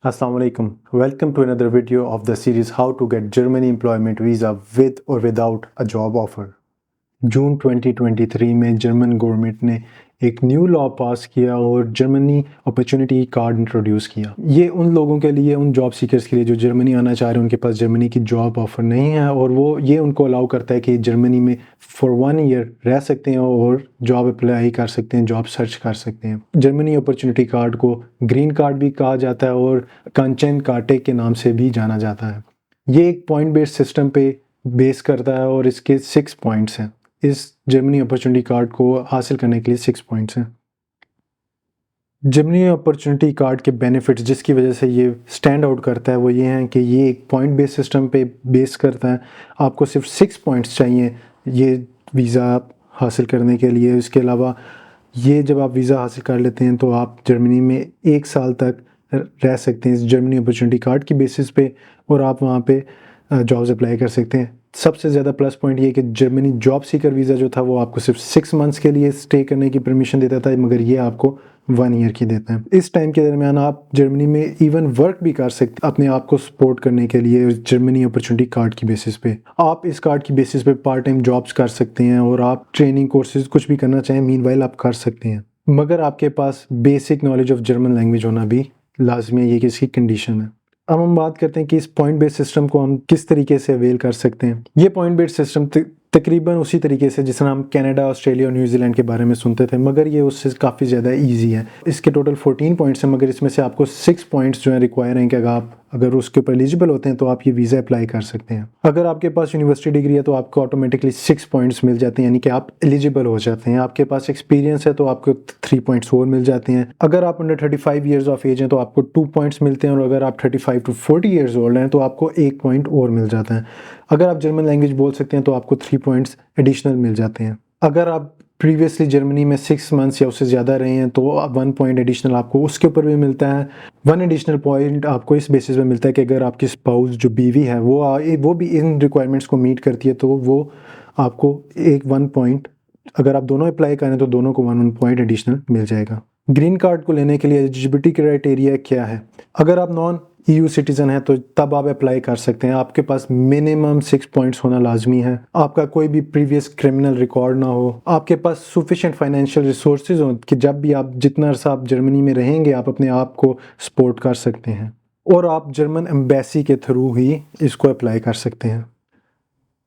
Assalamu alaikum. Welcome to another video of the series How to get Germany employment visa with or without a job offer. जून 2023 में German government ने एक new law पास किया और Germany opportunity card introduce किया। ये उन लोगों के लिए, उन जॉब सीकर्स के लिए जो जर्मनी आना चाह रहे हैं, उनके पास जर्मनी की जॉब ऑफर नहीं है, और वो ये उनको अलाउ करता है कि जर्मनी में फॉर 1 ईयर रह सकते हैं और जॉब अप्लाई कर सकते हैं, जॉब सर्च कर सकते हैं। जर्मनी अपॉर्चुनिटी कार्ड को ग्रीन कार्ड भी कहा जाता है और कांचन कार्टे के नाम से भी जाना जाता है। ये एक पॉइंट बेस्ड सिस्टम पे बेस करता है और इसके 6 पॉइंट्स हैं। इस जर्मनी अपॉर्चुनिटी कार्ड को हासिल करने के लिए 6 पॉइंट्स हैं। जर्मनी अपॉर्चुनिटी कार्ड के बेनिफिट्स जिसकी वजह से ये स्टैंड आउट करता है वो ये हैं कि ये एक पॉइंट बेस्ड सिस्टम पे बेस करता है। आपको सिर्फ 6 पॉइंट्स चाहिए ये वीज़ा हासिल करने के लिए। इसके अलावा ये जब आप वीज़ा हासिल कर लेते हैं तो आप जर्मनी में 1 साल तक रह सकते हैं इस जर्मनी अपॉर्चुनिटी कार्ड की बेसिस पे, और आप वहाँ पे जॉब्स अप्लाई कर सकते हैं। सबसे ज़्यादा प्लस पॉइंट ये कि जर्मनी जॉब सीकर वीज़ा जो था वो आपको सिर्फ 6 मंथ्स के लिए स्टे करने की परमिशन देता था, मगर ये आपको 1 ईयर की देता है। इस टाइम के दरमियान आप जर्मनी में इवन वर्क भी कर सकते अपने आप को सपोर्ट करने के लिए। जर्मनी अपॉर्चुनिटी कार्ड की बेसिस पे आप इस कार्ड की बेसिस पे पार्ट टाइम जॉब्स कर सकते हैं और आप ट्रेनिंग कोर्सेज कुछ भी करना चाहें मीनवाइल आप कर सकते हैं, मगर आपके पास basic knowledge of German language होना भी लाजमी है। ये इसकी कंडीशन है। अब हम बात करते हैं कि इस पॉइंट बेस्ड सिस्टम को हम किस तरीके से अवेल कर सकते हैं। ये पॉइंट बेस्ड सिस्टम तकरीबन उसी तरीके से जिस तरह हम कनाडा, ऑस्ट्रेलिया और न्यूजीलैंड के बारे में सुनते थे, मगर ये उससे काफ़ी ज़्यादा इजी है। इसके टोटल 14 पॉइंट्स हैं, मगर इसमें से आपको 6 पॉइंट्स जो है रिक्वायर हैं कि अगर उसके ऊपर एलिजिबल होते हैं तो आप ये वीज़ा अप्लाई कर सकते हैं। अगर आपके पास यूनिवर्सिटी डिग्री है तो आपको ऑटोमेटिकली 6 पॉइंट्स मिल जाते हैं, यानी कि आप एलिजिबल हो जाते हैं। आपके पास एक्सपीरियंस है तो आपको 3 पॉइंट्स और मिल जाते हैं। अगर आप अंडर 35 ईयर्स ऑफ एज हैं तो आपको 2 पॉइंट्स मिलते हैं, और अगर आप 35 to 40 ईयर्स ओल्ड हैं तो आपको 1 पॉइंट और मिल जाता है। अगर आप जर्मन लैंग्वेज बोल सकते हैं तो आपको 3 पॉइंट्स एडिशनल मिल जाते हैं। अगर आप प्रीवियसली जर्मनी में 6 मंथ्स या उससे ज़्यादा रहे हैं तो 1 पॉइंट एडिशनल आपको उसके ऊपर भी मिलता है। 1 एडिशनल पॉइंट आपको इस बेसिस पे मिलता है कि अगर आपकी स्पाउस जो बीवी है वो भी इन रिक्वायरमेंट्स को मीट करती है तो वो आपको 1 पॉइंट, अगर आप दोनों अप्लाई करें तो दोनों को 1 पॉइंट एडिशनल मिल जाएगा। ग्रीन कार्ड को लेने के लिए एलिजिबिलिटी क्राइटेरिया क्या है? अगर आप नॉन EU सिटीज़न है तो तब आप अप्लाई कर सकते हैं। आपके पास मिनिमम 6 पॉइंट्स होना लाजमी है। आपका कोई भी प्रीवियस क्रिमिनल रिकॉर्ड ना हो। आपके पास सफिशिएंट फाइनेंशियल रिसोर्सेज हो कि जब भी आप जितना अर्सा आप जर्मनी में रहेंगे आप अपने आप को सपोर्ट कर सकते हैं, और आप जर्मन एम्बेसी के थ्रू ही इसको अप्लाई कर सकते हैं।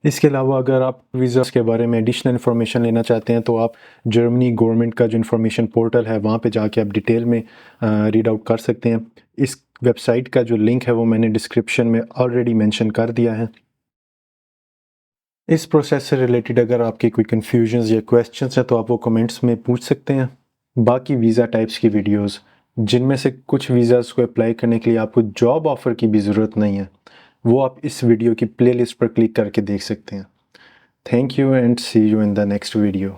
इसके अलावा अगर आप वीज़ा के बारे में एडिशनल इन्फॉर्मेशन लेना चाहते हैं तो आप जर्मनी गवर्नमेंट का जो इन्फॉर्मेशन पोर्टल है वहाँ पे जाके आप डिटेल में रीड आउट कर सकते हैं। इस वेबसाइट का जो लिंक है वो मैंने डिस्क्रिप्शन में ऑलरेडी मेंशन कर दिया है। इस प्रोसेस से रिलेटेड अगर आपके कोई कन्फ्यूजन्स या क्वेश्चंस हैं तो आप वो कमेंट्स में पूछ सकते हैं। बाकी वीज़ा टाइप्स की वीडियोस जिनमें से कुछ वीज़ाज़ को अप्लाई करने के लिए आपको जॉब ऑफ़र की भी ज़रूरत नहीं है, वो आप इस वीडियो की प्लेलिस्ट पर क्लिक करके देख सकते हैं। Thank you and see you in the next video.